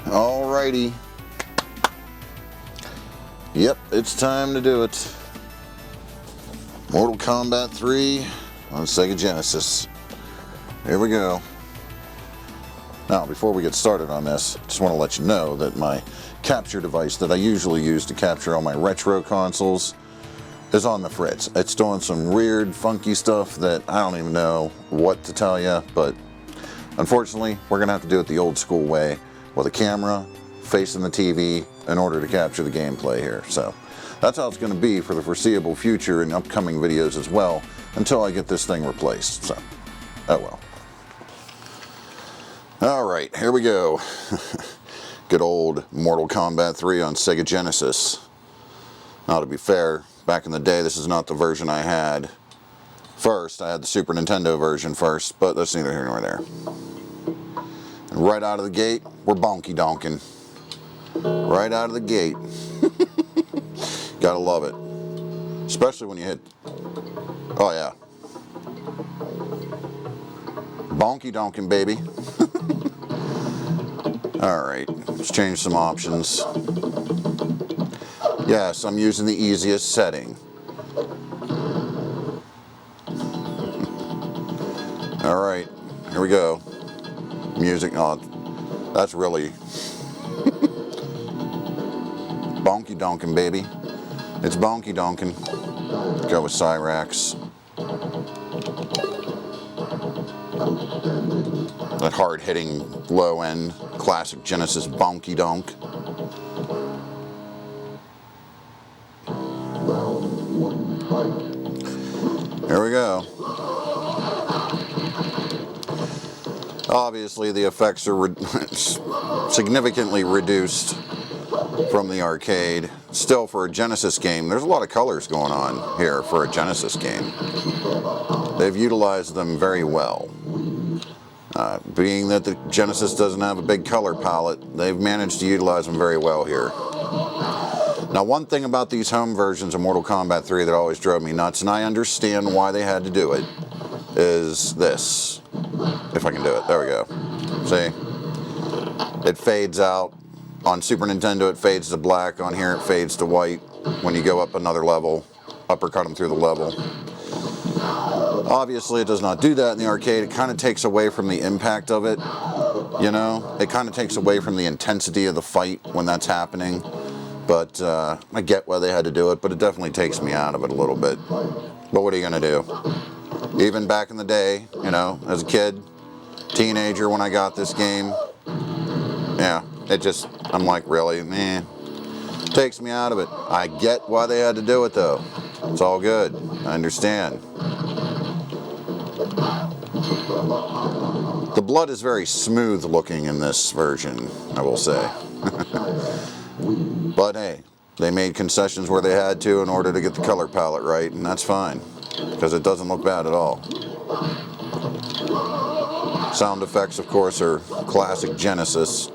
Alrighty. Yep, it's time to do it. Mortal Kombat 3 on Sega Genesis. Here we go. Now, before we get started on this, I just want to let you know that my capture device that I usually use to capture all my retro consoles is on the fritz. It's doing some weird, funky stuff that I don't even know what to tell you, but unfortunately, we're going to have to do it the old school way with a camera facing the TV in order to capture the gameplay here. So that's how it's going to be for the foreseeable future in upcoming videos as well, until I get this thing replaced. So, oh well. Alright, here we go. Good old Mortal Kombat 3 on Sega Genesis. Now, to be fair, back in the day, this is not the version I had first. I had the Super Nintendo version first, but that's neither here nor there. And right out of the gate, we're bonky donking. Right out of the gate. Gotta love it. Especially when you hit... Oh yeah. Bonky donking, baby. Alright, let's change some options. Yes, I'm using the easiest setting. Alright, here we go. Music, oh, that's really... bonky donkin', baby. It's bonky donkin'. Go with Cyrax. That hard-hitting, low-end, classic Genesis bonky donk. Here we go. Obviously, the effects are significantly reduced from the arcade. Still, for a Genesis game, there's a lot of colors going on here for a Genesis game. They've utilized them very well. Being that the Genesis doesn't have a big color palette, they've managed to utilize them very well here. Now, one thing about these home versions of Mortal Kombat 3 that always drove me nuts, and I understand why they had to do it, is this. If I can do it. There we go. See? It fades out. On Super Nintendo, it fades to black. On here, it fades to white when you go up another level. Uppercut them through the level. Obviously, it does not do that in the arcade. It kind of takes away from the impact of it. You know? It kind of takes away from the intensity of the fight when that's happening. But I get why they had to do it, but it definitely takes me out of it a little bit. But what are you going to do? Even back in the day, you know, as a kid, teenager when I got this game, yeah, it just, I'm like, really, man, takes me out of it. I get why they had to do it, though. It's all good. I understand. The blood is very smooth looking in this version, I will say. But hey, they made concessions where they had to in order to get the color palette right, and that's fine, because it doesn't look bad at all. Sound effects, of course, are classic Genesis.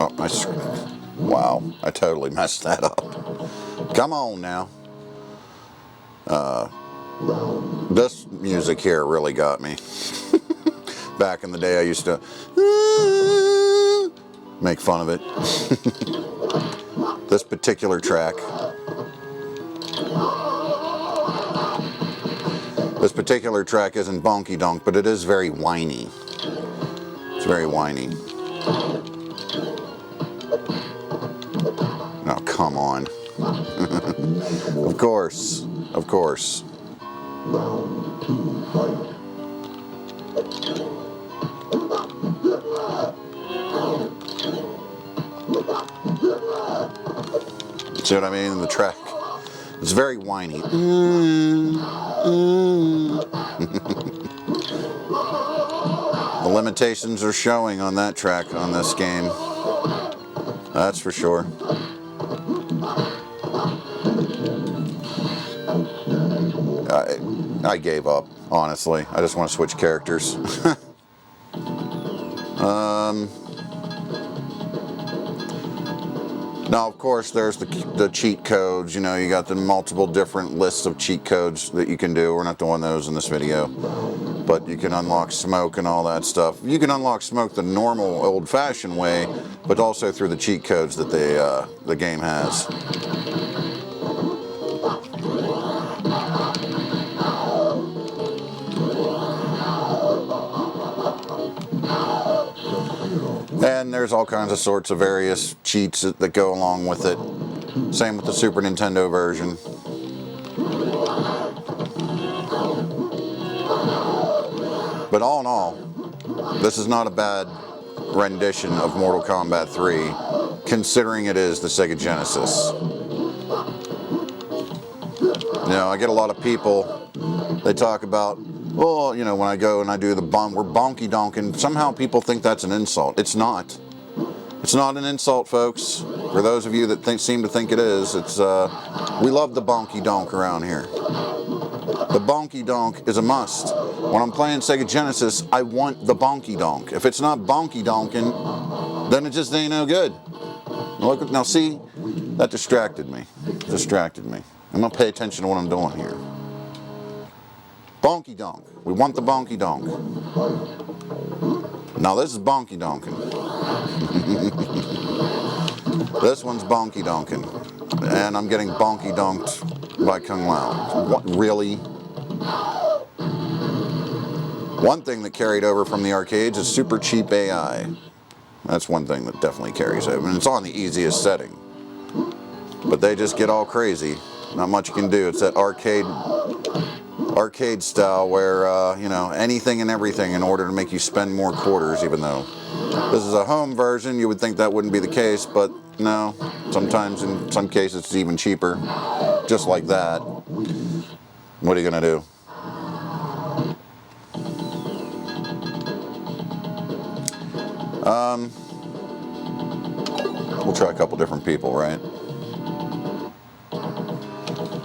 Oh, wow, I totally messed that up. Come on now. This music here really got me. Back in the day, I used to make fun of it. This particular track. This particular track isn't bonky donk, but it is very whiny. It's very whiny. Oh, come on. Of course. Of course. See what I mean? The track. It's very whiny. The limitations are showing on that track on this game. That's for sure. I gave up, honestly. I just want to switch characters. Now, of course, there's the cheat codes. You know, you got the multiple different lists of cheat codes that you can do. We're not doing those in this video. But you can unlock smoke and all that stuff. You can unlock smoke the normal, old-fashioned way, but also through the cheat codes that the game has. And there's all kinds of sorts of various cheats that go along with it. Same with the Super Nintendo version. But all in all, this is not a bad rendition of Mortal Kombat 3, considering it is the Sega Genesis. You know, I get a lot of people, they talk about, well, you know, when I go and I do we're bonky donking, somehow people think that's an insult. It's not. It's not an insult, folks. For those of you that seem to think it is, it's, we love the bonky donk around here. The bonky donk is a must. When I'm playing Sega Genesis, I want the bonky donk. If it's not bonky donking, then it just ain't no good. Look, now see, that distracted me. I'm gonna pay attention to what I'm doing here. Bonky donk. We want the bonky donk. Now this is bonky donking. This one's bonky donking. And I'm getting bonky donked by Kung Lao. What, really? One thing that carried over from the arcades is super cheap AI. That's one thing that definitely carries over. And it's on the easiest setting. But they just get all crazy. Not much you can do. It's that arcade style where, you know, anything and everything in order to make you spend more quarters, even though this is a home version. You would think that wouldn't be the case, but no. Sometimes, in some cases, it's even cheaper. Just like that. What are you going to do? We'll try a couple different people, right?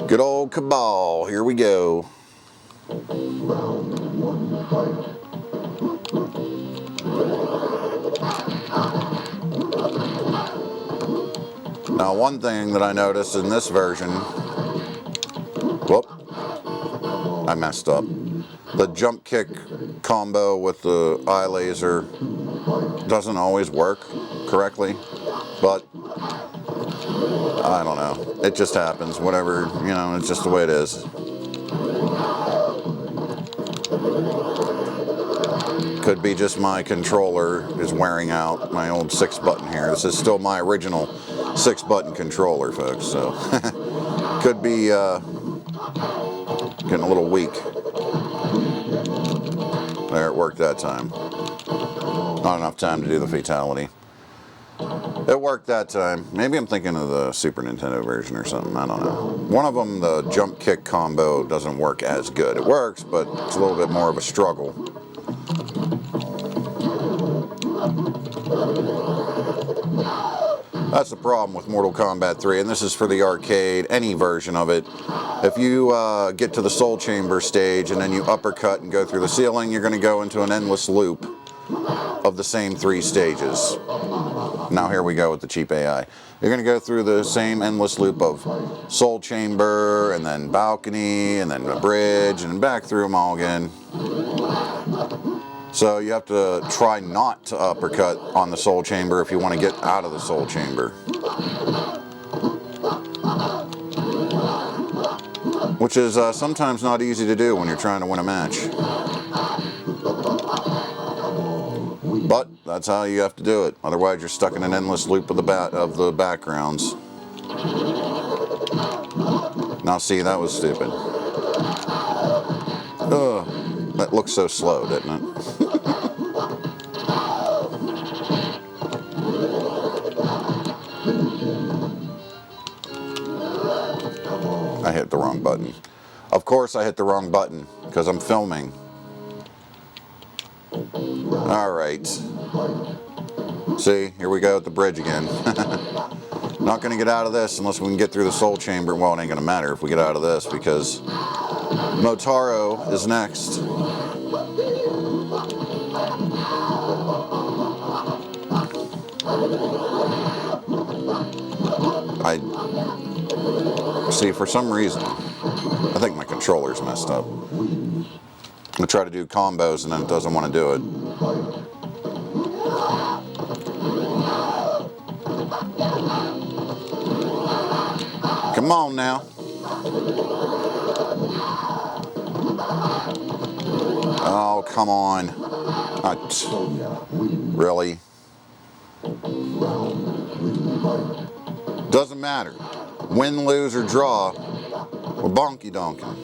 Good old Cabal, here we go. Now, one thing that I noticed in this version, whoop, I messed up. The jump kick combo with the eye laser doesn't always work correctly, but I don't know. It just happens. Whatever, you know, it's just the way it is. Could be just my controller is wearing out, my old 6-button here. This is still my original 6-button controller, folks, so could be getting a little weak. There, it worked that time. Not enough time to do the fatality. It worked that time. Maybe I'm thinking of the Super Nintendo version or something. I don't know. One of them, the jump kick combo, doesn't work as good. It works, but it's a little bit more of a struggle. That's the problem with Mortal Kombat 3, and this is for the arcade, any version of it. If you get to the Soul Chamber stage and then you uppercut and go through the ceiling, you're going to go into an endless loop of the same 3 stages. Now here we go with the cheap AI. You're going to go through the same endless loop of Soul Chamber, and then Balcony, and then the bridge, and back through them all again. So you have to try not to uppercut on the Soul Chamber if you want to get out of the Soul Chamber. Which is sometimes not easy to do when you're trying to win a match. But that's how you have to do it. Otherwise you're stuck in an endless loop of the backgrounds. Now see, that was stupid. Ugh, that looks so slow, didn't it? I hit the wrong button. Of course I hit the wrong button, because I'm filming. Alright. See, here we go at the bridge again. Not going to get out of this unless we can get through the Soul Chamber. Well, it ain't going to matter if we get out of this, because Motaro is next. See, for some reason, I think my controller's messed up. I try to do combos and then it doesn't want to do it. Come on now. Oh, come on. Really? Doesn't matter. Win, lose, or draw, we're bonky donking.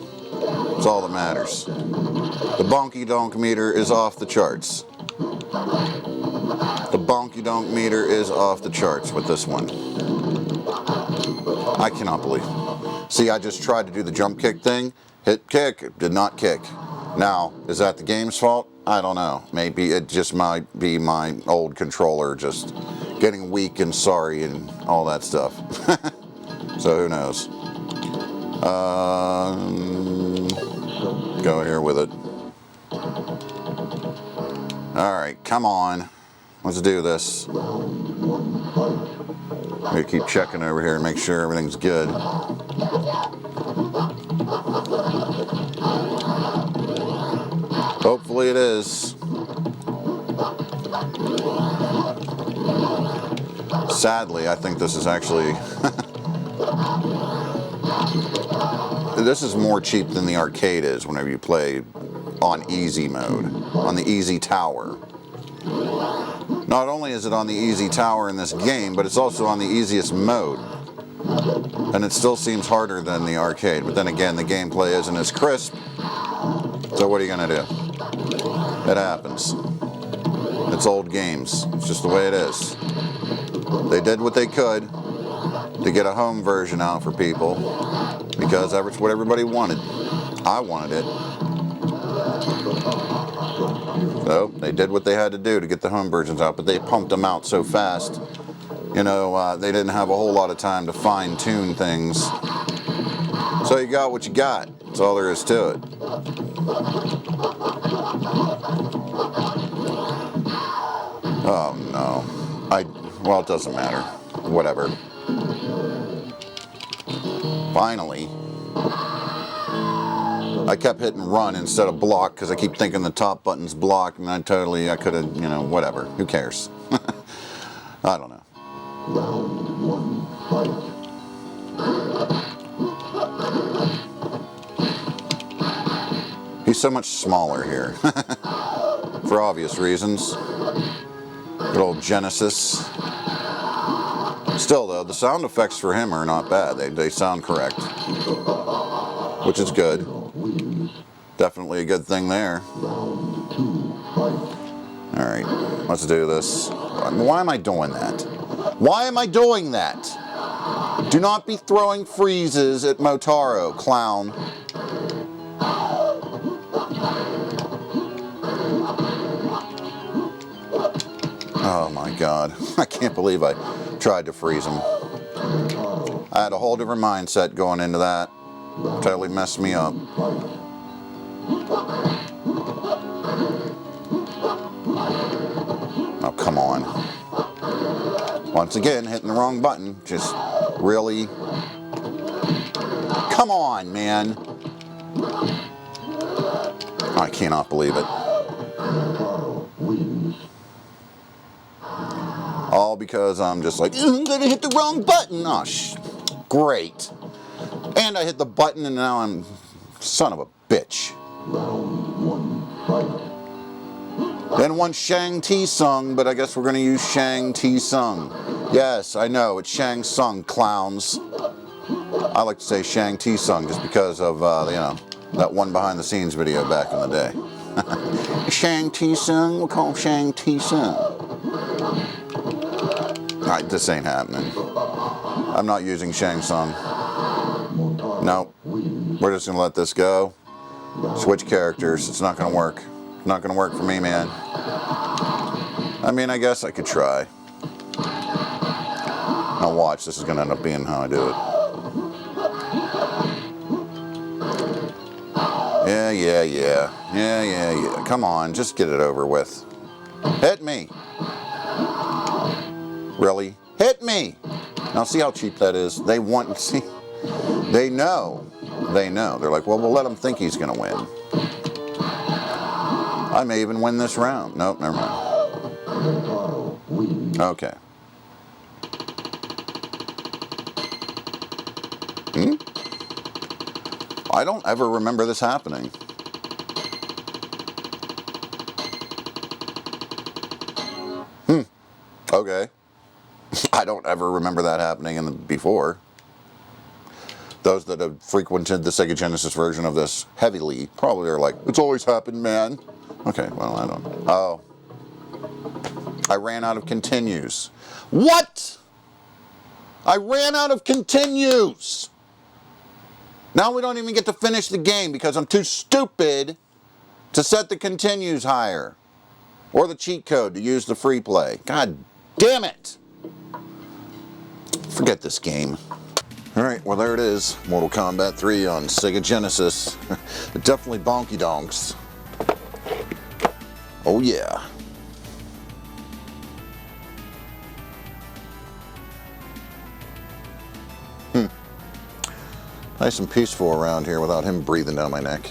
That's all that matters. The bonky donk meter is off the charts. The bonky donk meter is off the charts with this one. I cannot believe it. See, I just tried to do the jump kick thing. Hit kick, it did not kick. Now, is that the game's fault? I don't know. Maybe it just might be my old controller just getting weak and sorry and all that stuff. So who knows? Go here with it. Alright, come on. Let's do this. We keep checking over here and make sure everything's good. Hopefully it is. Sadly, I think this is actually this is more cheap than the arcade is whenever you play on easy mode, on the easy tower. Not only is it on the easy tower in this game, but it's also on the easiest mode. And it still seems harder than the arcade, but then again, the gameplay isn't as crisp. So what are you gonna do? It happens. It's old games. It's just the way it is. They did what they could to get a home version out for people because that's what everybody wanted. I wanted it. So they did what they had to do to get the home versions out, but they pumped them out so fast. You know, they didn't have a whole lot of time to fine-tune things. So you got what you got. That's all there is to it. Oh no. Well, it doesn't matter. Whatever. Finally. I kept hitting run instead of block because I keep thinking the top button's blocked and I could have, you know, whatever. Who cares? I don't know. He's so much smaller here. For obvious reasons. Good old Genesis. Still though, the sound effects for him are not bad. They sound correct. Which is good. Definitely a good thing there. Alright, let's do this. Why am I doing that? Why am I doing that? Do not be throwing freezes at Motaro, clown. Oh my god. I can't believe I tried to freeze him. I had a whole different mindset going into that. Totally messed me up. Oh, come on. Once again, hitting the wrong button. Just really... Come on, man. I cannot believe it. All because I'm just like, I'm gonna hit the wrong button. Oh, great. And I hit the button and now I'm... Son of a bitch. Then one Shang Tsung, but I guess we're going to use Shang Tsung. Yes, I know, it's Shang Tsung, clowns. I like to say Shang Tsung just because of, you know, that one behind the scenes video back in the day. Shang Tsung, we'll call him Shang Tsung. Alright, this ain't happening. I'm not using Shang Tsung. Nope. We're just going to let this go. Switch characters. It's not going to work. Not going to work for me, man. I mean, I guess I could try. Now watch. This is going to end up being how I do it. Yeah. Come on. Just get it over with. Hit me. Really? Hit me! Now see how cheap that is? They want, see, they know. They're like, well, we'll let him think he's going to win. I may even win this round. Nope, never mind. Okay. I don't ever remember this happening. Okay. I don't ever remember that happening before. Those that have frequented the Sega Genesis version of this heavily probably are like, it's always happened, man. Okay, well, I don't. Oh. I ran out of continues. What? I ran out of continues. Now we don't even get to finish the game because I'm too stupid to set the continues higher. Or the cheat code to use the free play. God damn it! Forget this game. Alright, well there it is. Mortal Kombat 3 on Sega Genesis. Definitely bonky donks. Oh yeah. Nice and peaceful around here without him breathing down my neck.